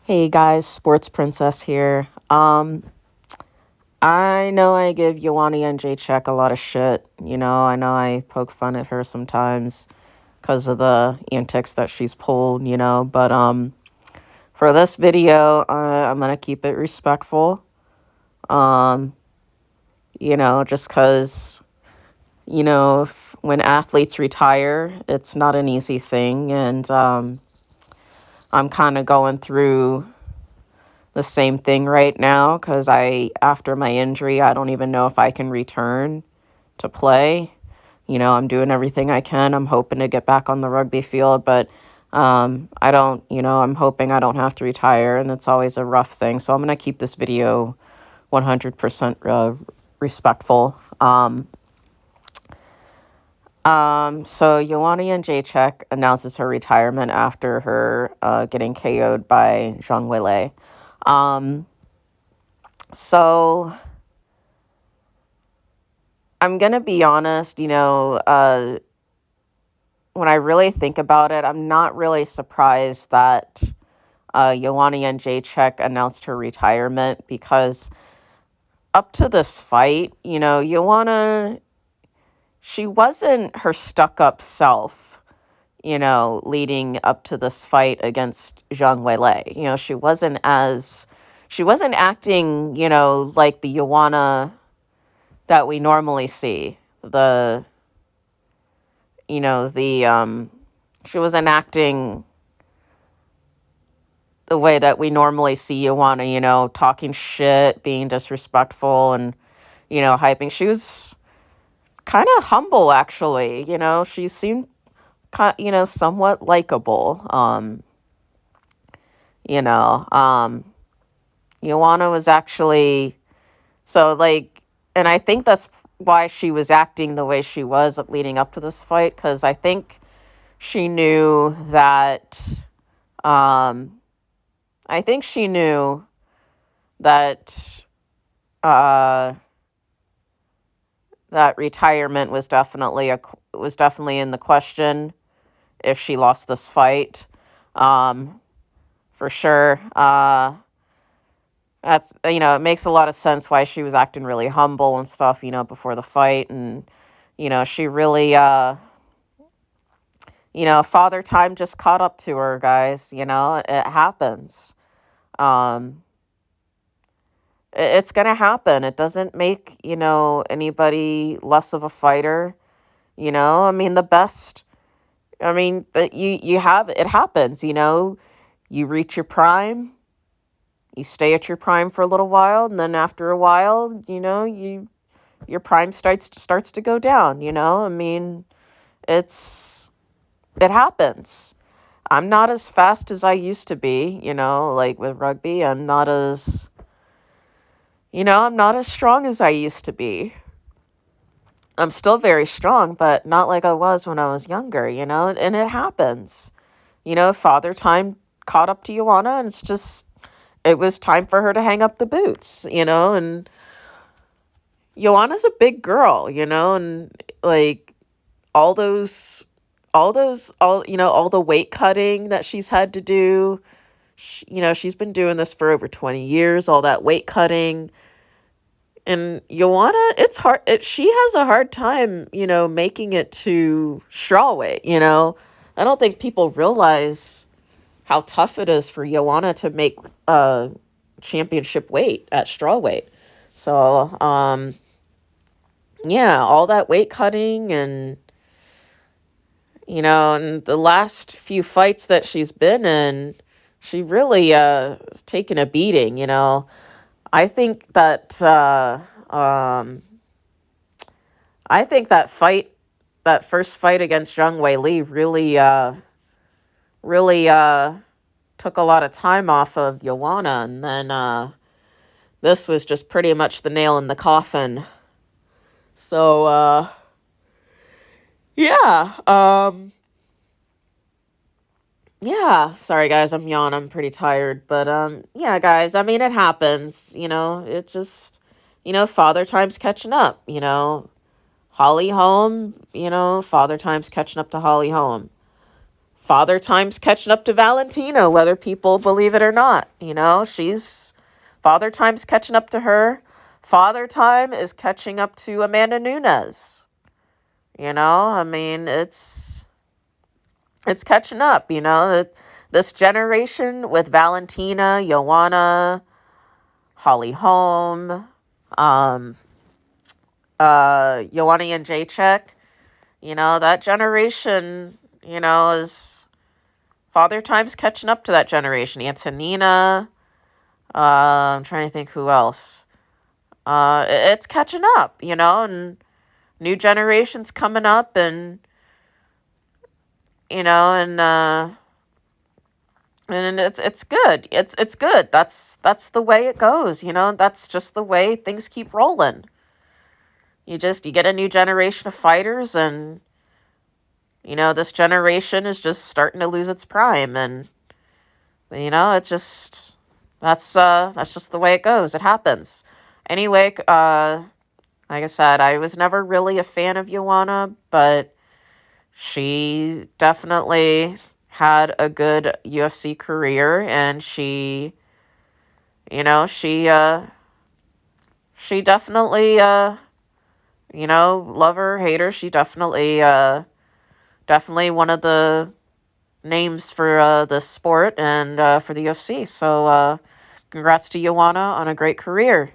Hey guys, Sports Princess here. I know I give Joanna and Jedrzejczyk a lot of shit. I know I poke fun at her sometimes because of the antics that she's pulled, but for this video, I'm gonna keep it respectful. Um, just because, when athletes retire, it's not an easy thing, and I'm kind of going through the same thing right now because after my injury, I don't even know if I can return to play. I'm doing everything I can. I'm hoping to get back on the rugby field, but I don't, I'm hoping I don't have to retire, and it's always a rough thing. So I'm going to keep this video 100% respectful. So Joanna Jedrzejczyk announces her retirement after her getting KO'd by Zhang Weilei. So I'm gonna be honest, when I really think about it, I'm not really surprised that Joanna Jedrzejczyk announced her retirement because up to this fight, Joanna, she wasn't her stuck-up self, leading up to this fight against Zhang Weilei. She wasn't acting, like the Joanna that we normally see. She wasn't acting the way that we normally see Joanna, talking shit, being disrespectful, and, hyping. She was kind of humble, actually. She seemed, somewhat likable. You know, um, Joanna was actually, so, like, and I think that's why she was acting the way she was leading up to this fight, because I think she knew that, I think she knew that, uh, that retirement was definitely in the question if she lost this fight, um, for sure. It makes a lot of sense why she was acting really humble and stuff, before the fight. And, she really, Father Time just caught up to her, guys. It happens. Um, it's going to happen. It doesn't make, anybody less of a fighter. I mean, but you have, it happens, you reach your prime. You stay at your prime for a little while, and then after a while, your prime starts to go down. I mean, it happens. I'm not as fast as I used to be. Like with rugby, I'm not as strong as I used to be. I'm still very strong, but not like I was when I was younger. And it happens. Father Time caught up to Joanna, and it was time for her to hang up the boots, and Joanna's a big girl, and like all the weight cutting that she's had to do, she's been doing this for over 20 years, all that weight cutting. And Joanna, it's hard. She has a hard time, making it to strawweight, I don't think people realize how tough it is for Joanna to make championship weight at strawweight. So, yeah, all that weight cutting and, and the last few fights that she's been in, she really has taken a beating, I think that, I think that first fight against Zhang Weili really took a lot of time off of Joanna, and then this was just pretty much the nail in the coffin. So yeah, yeah. Sorry guys, I'm yawning. I'm pretty tired, but yeah, guys. I mean, it happens. It just Father Time's catching up. Holly Holm. Father Time's catching up to Holly Holm. Father Time's catching up to Valentina, whether people believe it or not. Father Time's catching up to her. Father Time is catching up to Amanda Nunes. I mean, it's catching up, This generation with Valentina, Joanna, Holly Holm, um, Joanna and Jedrzejczyk, that generation, is Father Time's catching up to that generation. Antonina, I'm trying to think who else. It's catching up, and new generations coming up, and and it's good. It's good. That's the way it goes. That's just the way things keep rolling. You get a new generation of fighters, and this generation is just starting to lose its prime, and it just that's just the way it goes. It happens. Anyway, like I said, I was never really a fan of Joanna, but she definitely had a good UFC career, and she definitely love her, hate her, she definitely one of the names for the sport and for the UFC. So congrats to Joanna on a great career.